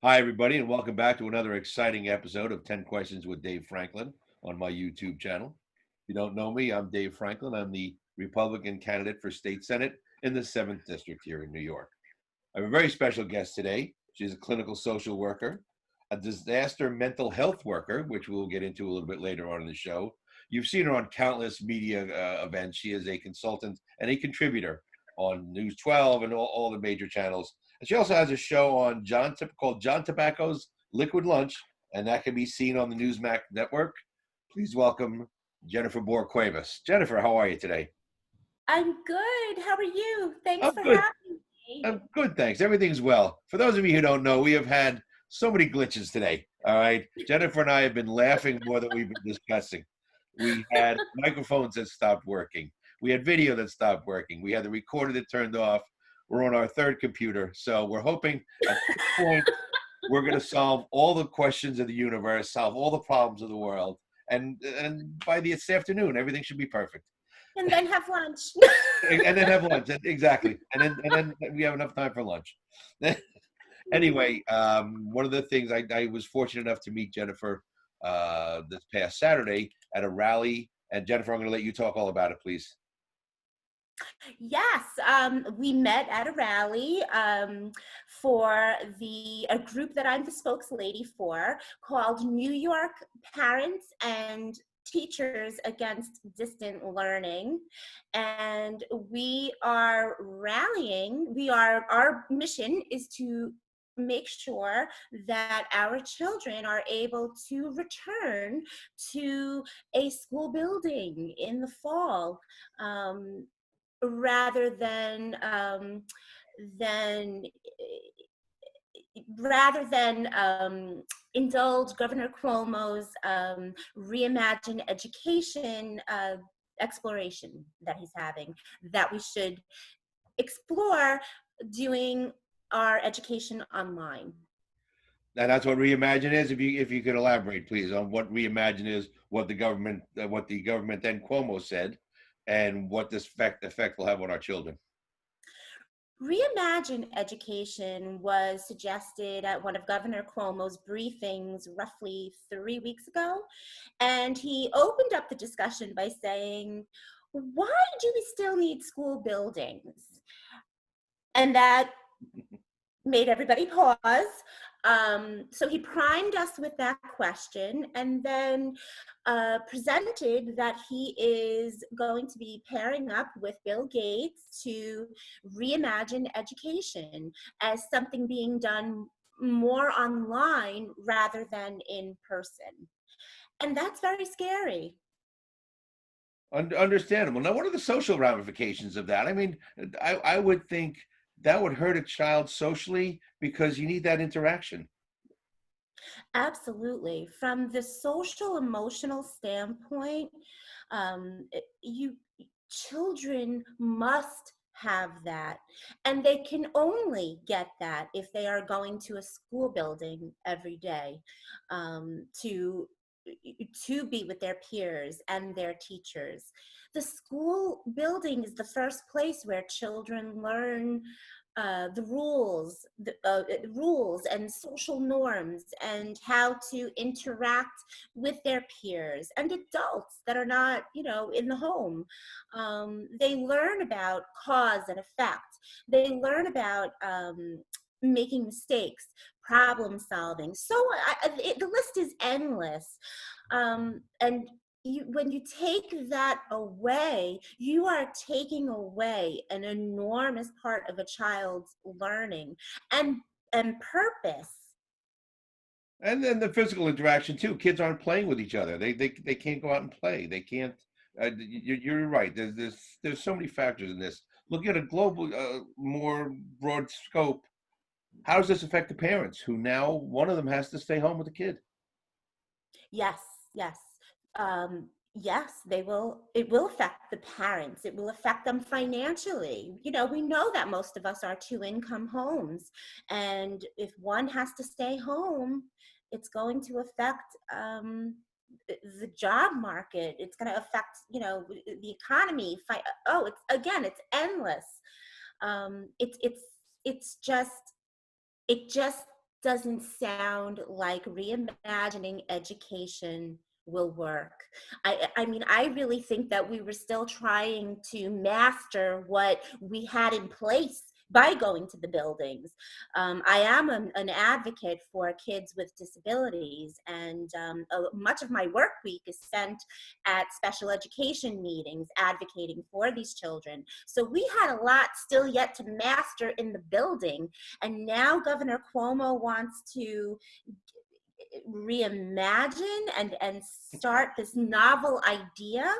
Hi, everybody, and welcome back to another exciting episode of 10 Questions with Dave Franklin on my YouTube channel. If you don't know me, I'm Dave Franklin. I'm the Republican candidate for state Senate in the 7th District here in New York. I have a very special guest today. She's a clinical social worker, a disaster mental health worker, which we'll get into a little bit later on in the show. You've seen her on countless media events. She is a consultant and a contributor on News 12 and all the major channels. And she also has a show on called John Tobacco's Liquid Lunch, and that can be seen on the Newsmax network. Please welcome Jennifer Bohr-Cuevas. Jennifer, how are you today? I'm good. How are you? Thanks I'm for good. having me. I'm good, thanks. Everything's well. For those of you who don't know, we have had so many glitches today. All right. Jennifer and I have been laughing more than we've been discussing. We had microphones that stopped working. We had video that stopped working. We had the recorder that turned off. We're on our third computer. So we're hoping at this point we're going to solve all the questions of the universe, solve all the problems of the world. And by this afternoon, everything should be perfect. And then have lunch. And then have lunch. Exactly. And then we have enough time for lunch. Anyway, one of the things I was fortunate enough to meet Jennifer this past Saturday at a rally. And Jennifer, I'm going to let you talk all about it, please. Yes, we met at a rally for a group that I'm the spokeslady for called New York Parents and Teachers Against Distant Learning. And we are rallying, our mission is to make sure that our children are able to return to a school building in the fall. Rather than rather than indulge Governor Cuomo's reimagine education exploration that he's having, that we should explore doing our education online. And that's what Reimagine is. If you could elaborate, please, on what Reimagine is, what the government then Cuomo said, and what this effect will have on our children. Reimagine education was suggested at one of Governor Cuomo's briefings roughly 3 weeks ago. And he opened up the discussion by saying, why do we still need school buildings? And that made everybody pause. So he primed us with that question and then presented that he is going to be pairing up with Bill Gates to reimagine education as something being done more online rather than in person. And that's very scary. Understandable. Now, what are the social ramifications of that? I mean, I would think that would hurt a child socially because you need that interaction. Absolutely. From the social emotional standpoint, you children must have that, and they can only get that if they are going to a school building every day to be with their peers and their teachers. The school building is the first place where children learn the rules and social norms and how to interact with their peers and adults that are not, in the home. They learn about cause and effect. They learn about making mistakes, problem solving. So the list is endless. And when you take that away, you are taking away an enormous part of a child's learning and purpose. And then the physical interaction too. Kids aren't playing with each other. They can't go out and play. They can't. You're right. There's so many factors in this. Looking at a global, more broad scope, how does this affect the parents who now one of them has to stay home with the kid? Yes, yes. Yes, they will. It will affect the parents. It will affect them financially. We know that most of us are two-income homes, and if one has to stay home, it's going to affect the job market. It's going to affect, the economy. It's endless. It's just it just doesn't sound like reimagining education will work. I mean, I really think that we were still trying to master what we had in place by going to the buildings. I am an advocate for kids with disabilities, and much of my work week is spent at special education meetings advocating for these children. So we had a lot still yet to master in the building, and now Governor Cuomo wants to reimagine and start this novel idea.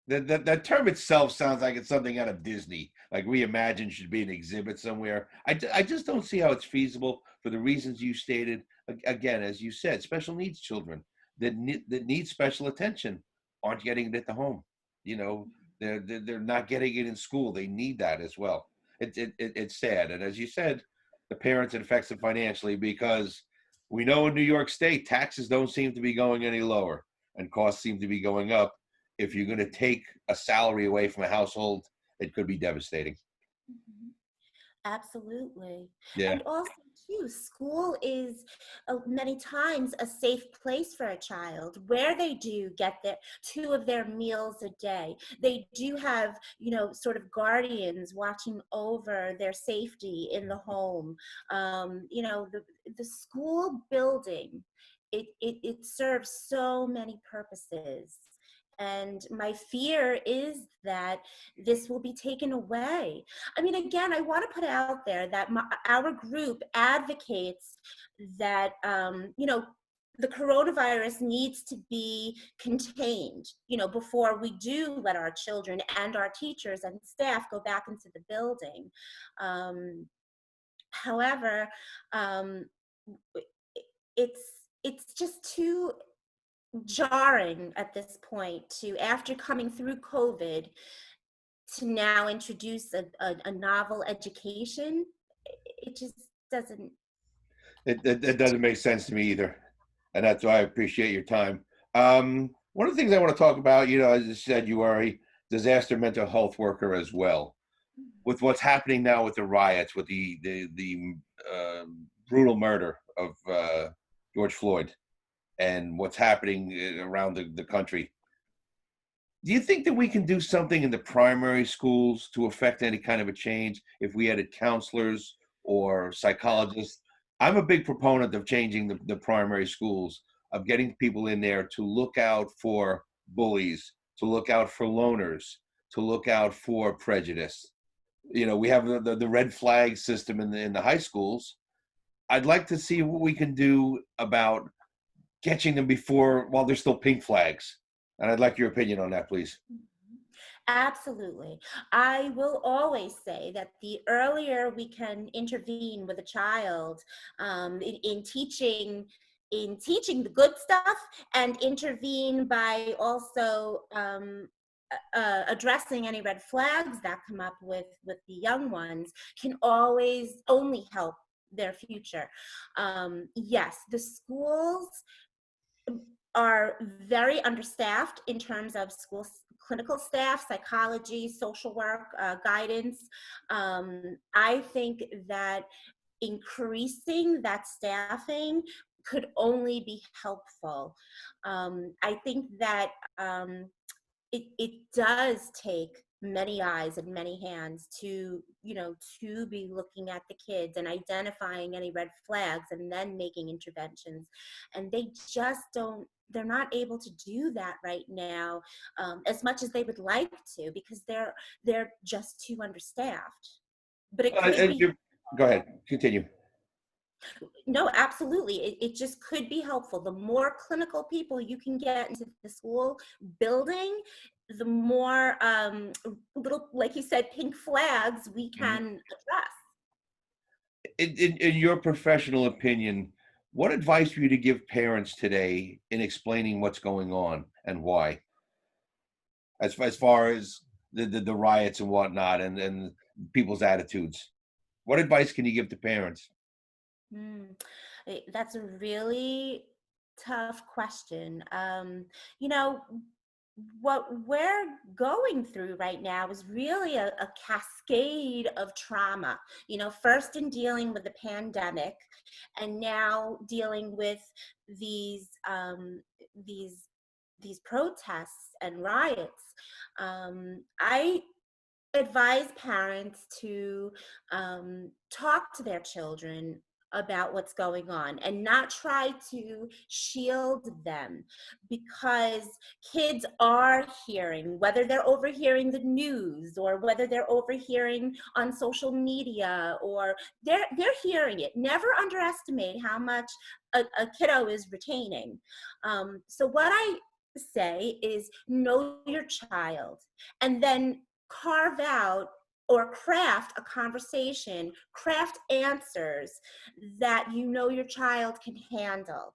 That term itself sounds like it's something out of Disney. Like reimagine should be an exhibit somewhere. I just don't see how it's feasible for the reasons you stated. Again, as you said, special needs children that need special attention aren't getting it at the home. You know, they're not getting it in school. They need that as well. It's sad, and as you said, the parents it affects them financially because we know in New York State taxes don't seem to be going any lower and costs seem to be going up. If you're going to take a salary away from a household, it could be devastating. Mhm. Absolutely. Yeah. And also, too, school is many times a safe place for a child where they do get their two of their meals a day. They do have, sort of guardians watching over their safety in the home. The school building, it serves so many purposes. And my fear is that this will be taken away. I mean, again, I want to put out there that our group advocates that, the coronavirus needs to be contained, before we do let our children and our teachers and staff go back into the building. However, um, it's it's just too jarring at this point to, after coming through COVID, to now introduce a novel education. It just doesn't. It doesn't make sense to me either, and that's why I appreciate your time. One of the things I want to talk about, as I said, you are a disaster mental health worker as well. With what's happening now with the riots, with the brutal murder of George Floyd, and what's happening around the country, do you think that we can do something in the primary schools to affect any kind of a change if we added counselors or psychologists? I'm a big proponent of changing the primary schools, of getting people in there to look out for bullies, to look out for loners, to look out for prejudice. We have the red flag system in the high schools. I'd like to see what we can do about catching them before while they're still pink flags. And I'd like your opinion on that, please. Absolutely. I will always say that the earlier we can intervene with a child, in teaching the good stuff, and intervene by also addressing any red flags that come up with the young ones, can always only help their future. Yes, the schools are very understaffed in terms of school clinical staff, psychology, social work, guidance. I think that increasing that staffing could only be helpful. I think that it does take many eyes and many hands to be looking at the kids and identifying any red flags and then making interventions, and they just don't, they're not able to do that right now, as much as they would like to, because they're just too understaffed. But it could And be. go ahead, continue. No, absolutely. It just could be helpful. The more clinical people you can get into the school building, the more little, like you said, pink flags we Mhm. can address. In your professional opinion, what advice would you give parents today in explaining what's going on and why, as far as the riots and whatnot and people's attitudes? What advice can you give to parents? Hmm. That's a really tough question. You know, what we're going through right now is really a cascade of trauma. First in dealing with the pandemic, and now dealing with these these these protests and riots. I advise parents to talk to their children about what's going on and not try to shield them, because kids are hearing, whether they're overhearing the news or whether they're overhearing on social media, or they're hearing it. Never underestimate how much a kiddo is retaining. So what I say is, know your child, and then carve out or craft a conversation, craft answers that your child can handle.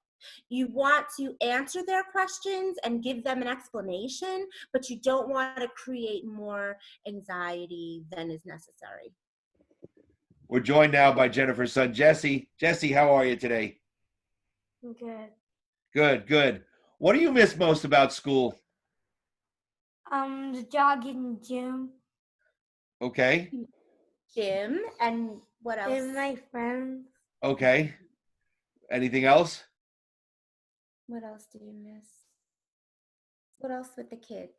You want to answer their questions and give them an explanation, but you don't want to create more anxiety than is necessary. We're joined now by Jennifer's son, Jesse. Jesse, how are you today? Good. Good, good. What do you miss most about school? The jogging gym Okay, Jim, and what else? and my friends. okay. Anything else? What else do you miss? What else with the kids?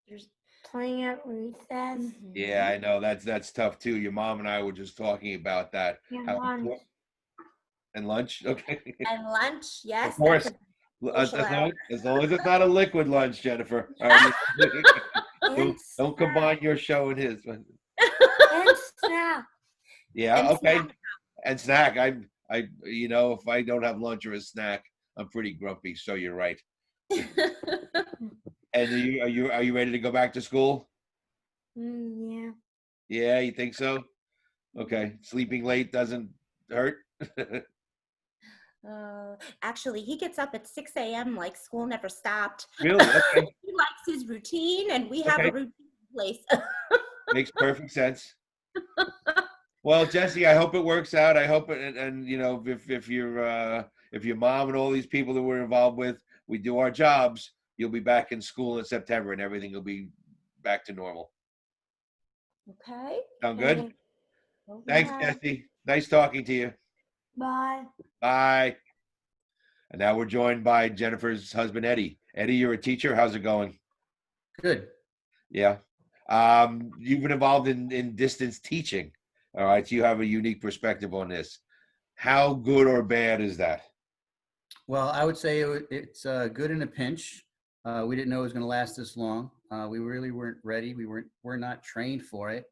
There's Playing at recess Yeah, I know that's tough too. Your mom and I were just talking about that. and How lunch. and lunch? Okay, And lunch, yes, of course. that's a As, social as hour. long as long as it's not a liquid lunch, Jennifer. All right. And Don't combine your show and his. and snack. Yeah, And okay. snack. And snack. If I don't have lunch or a snack, I'm pretty grumpy. So you're right. And are you ready to go back to school? Yeah. Yeah, you think so? Okay. Sleeping late doesn't hurt. Actually, he gets up at 6 a.m. like school never stopped. Really? Okay. He likes his routine, and we have a Okay. routine in place. Makes perfect sense. Well, Jesse, I hope it works out. I hope it, and if your mom and all these people that we're involved with, we do our jobs, you'll be back in school in September, and everything will be back to normal. Okay. Sound good? Thanks, Okay. Jesse. Nice talking to you. Bye. Bye. And now we're joined by Jennifer's husband, Eddie. Eddie, you're a teacher. How's it going? Good. Yeah. You've been involved in distance teaching. All right. So you have a unique perspective on this. How good or bad is that? Well, I would say it's good in a pinch. We didn't know it was going to last this long. We really weren't ready. We're not trained for it,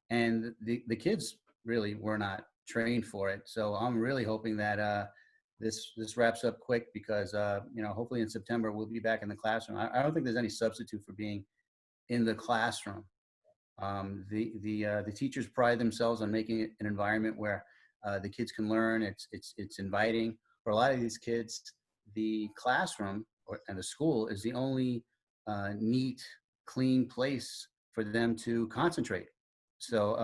and the kids really were not trained for it. So I'm really hoping that this wraps up quick, because hopefully in September we'll be back in the classroom. I don't think there's any substitute for being in the classroom. The teachers pride themselves on making it an environment where the kids can learn. It's inviting. For a lot of these kids, the classroom and the school is the only neat, clean place for them to concentrate. So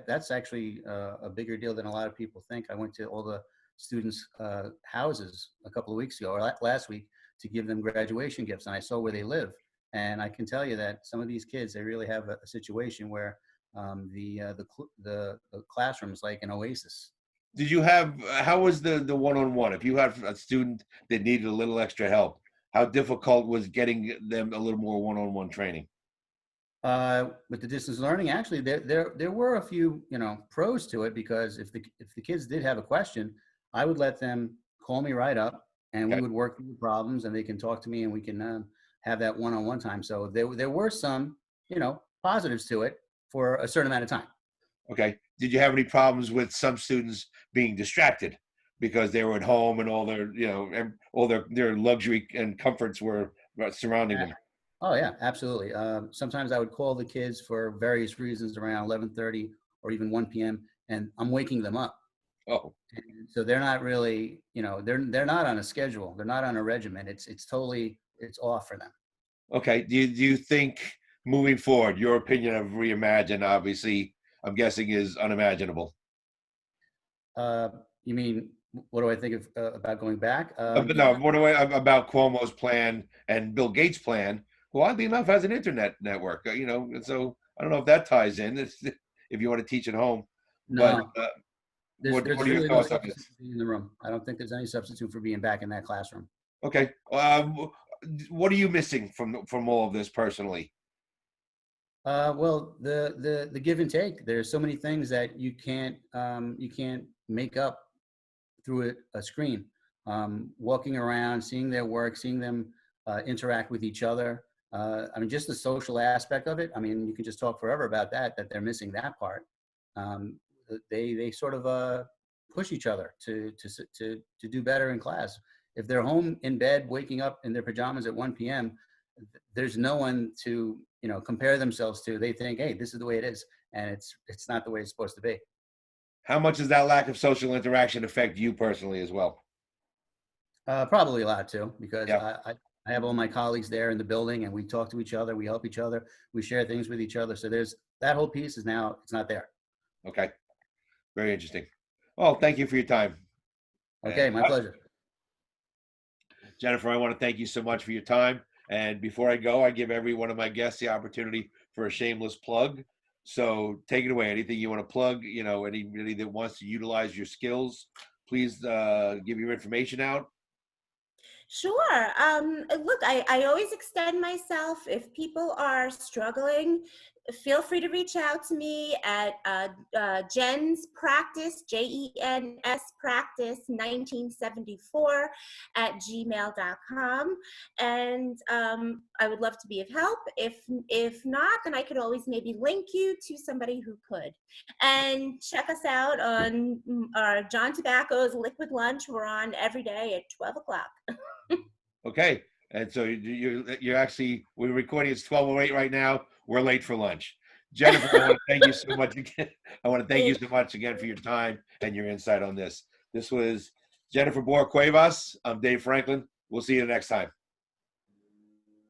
that's actually a bigger deal than a lot of people think. I went to all the students' houses a couple of weeks ago, or last week, to give them graduation gifts, and I saw where they live. And I can tell you that some of these kids, they really have a situation where the classroom is like an oasis. Did you have, how was the one-on-one? If you had a student that needed a little extra help, how difficult was getting them a little more one-on-one training? With the distance learning, actually, there were a few pros to it, because if the kids did have a question, I would let them call me right up, and we Okay. would work through the problems, and they can talk to me, and we can have that one-on-one time. So there were some positives to it for a certain amount of time. Okay. Did you have any problems with some students being distracted because they were at home and all their, all their luxury and comforts were surrounding them? Oh yeah, absolutely. Sometimes I would call the kids for various reasons around 11:30 or even 1 p.m. and I'm waking them up. Oh, And so they're not really, they're not on a schedule. They're not on a regimen. It's off for them. okay. Do you think moving forward, your opinion of reimagine, obviously, I'm guessing is unimaginable. You mean, what do I think of about going back? But no, what do I about Cuomo's plan and Bill Gates' plan, who oddly enough has an internet network. And so I don't know if that ties in. If you want to teach at home, but No, what there's are your really no thoughts on substitute this? for being in the room. I don't think there's any substitute for being back in that classroom. Okay, what are you missing from all of this personally? Well, the give and take. There's so many things that you can't make up through a screen. Walking around, seeing their work, seeing them interact with each other. I mean, just the social aspect of it. I mean, you can just talk forever about that. That they're missing that part. Um, they sort of push each other to do better in class. If they're home in bed, waking up in their pajamas at 1 p.m., there's no one to compare themselves to. They think, hey, this is the way it is, and it's not the way it's supposed to be. How much does that lack of social interaction affect you personally as well? Probably a lot too, because Yeah. I have all my colleagues there in the building, and we talk to each other, we help each other, we share things with each other. So there's that whole piece is now it's not there. Okay. Very interesting. Well, thank you for your time. Okay, And my pleasure. Jennifer, I want to thank you so much for your time. And before I go, I give every one of my guests the opportunity for a shameless plug. So take it away. Anything you want to plug, anybody that wants to utilize your skills, please give your information out. Sure. Look, I always extend myself. If people are struggling, feel free to reach out to me at Jen's Practice, JENS Practice 1974 at gmail.com. And I would love to be of help. If not, then I could always maybe link you to somebody who could. And check us out on our John Tobacco's Liquid Lunch. We're on every day at 12 o'clock. Okay. And so you're actually, we're recording, it's 12:08 right now. We're late for lunch. Jennifer, I want to thank you so much again. I want to thank you so much again for your time and your insight on this. This was Jennifer Boer Cuevas. I'm Dave Franklin. We'll see you next time.